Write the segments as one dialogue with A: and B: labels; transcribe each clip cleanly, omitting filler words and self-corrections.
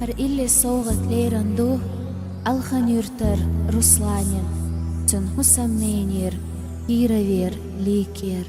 A: Har ille soğuk leyrandu, alhan yurtar Ruslanin, tün husamnenir, iraver liker.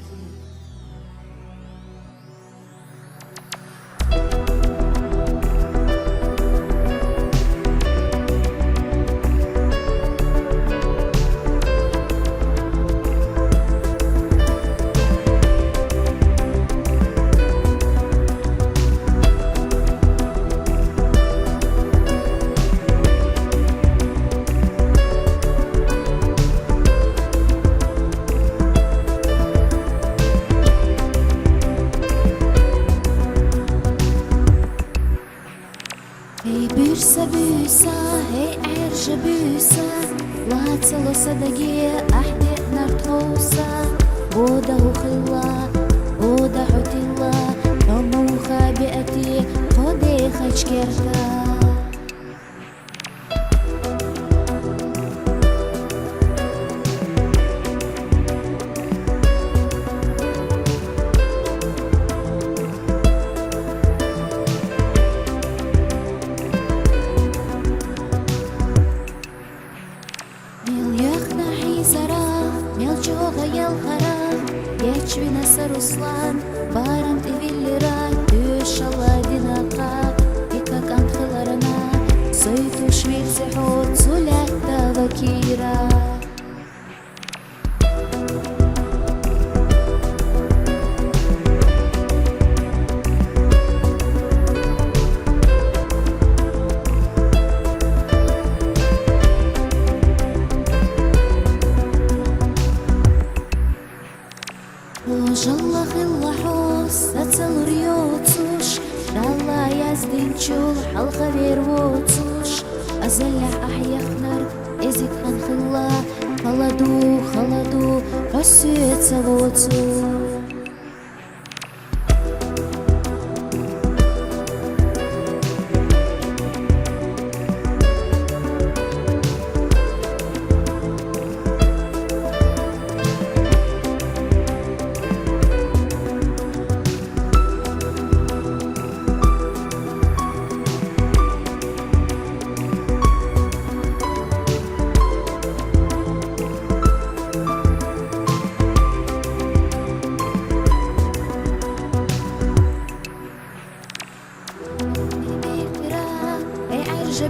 A: Hey büyüse büyüse, hey erce büyüse, لا صدقية أحدي نرتوسا بودا وخلا بودا حتلا رمو خابئتي خودي خشكرتا Мелчога ялхара, ячвина саруслан, барам тивиллира, тюшала динака, ика кантхиларана, сойту швирцехот, сулята вакира. Жalla xilla xos, atsal riyotsuş, dalla yazdinçul, halqa vervotsuş, azallah ahyaxnar, ezik han xilla, xaladu, xosuyet savotsu.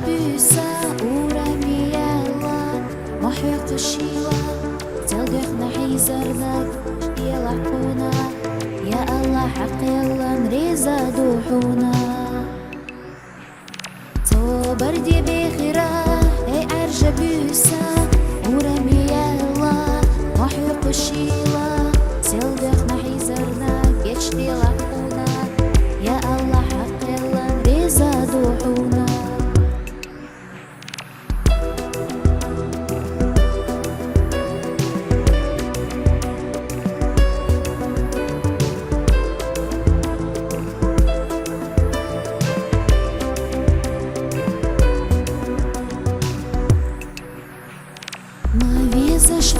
A: Büyüse uğramı yalla محيط الشيوة تلقخنا حيزرنك يا لحونا يا الله حق يلا نريزا دوحونا تو بردي بخيرا اي ارجى بيوسا ورمي يلا محيط الشيوة تلقخنا حيزرنك يشتي لحونا يا الله حق يلا نريزا دوحونا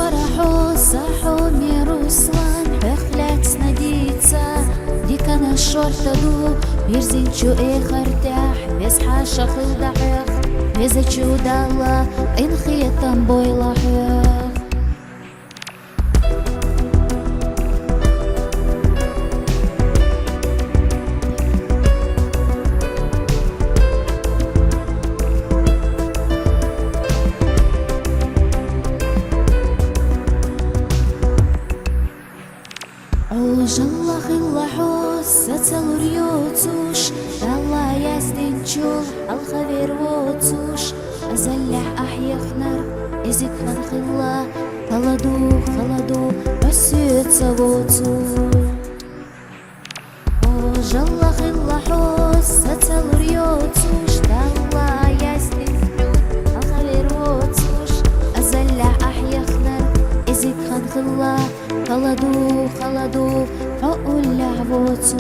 A: فرحو صحو ميروسلان بخلات снадиться ديك انا الشرطة دو بيرزينشو ايه ارتاح بيصحى شخل دحيخ بيزيشو دالا ان خيطان بوي لاحيخ Жalla xilla xos, atsal riyotsuş, dalla yazdinçul, halqa vervotsuş, azallah ahyaxnar, ezik han xilla, xaladu, ösüt savotsu. Жalla xilla xos, atsal riyotsuş, dalla yazdinçul, halqa vervotsuş, azallah ahyaxnar, ezik han xilla, خلدو حقول لعبوتو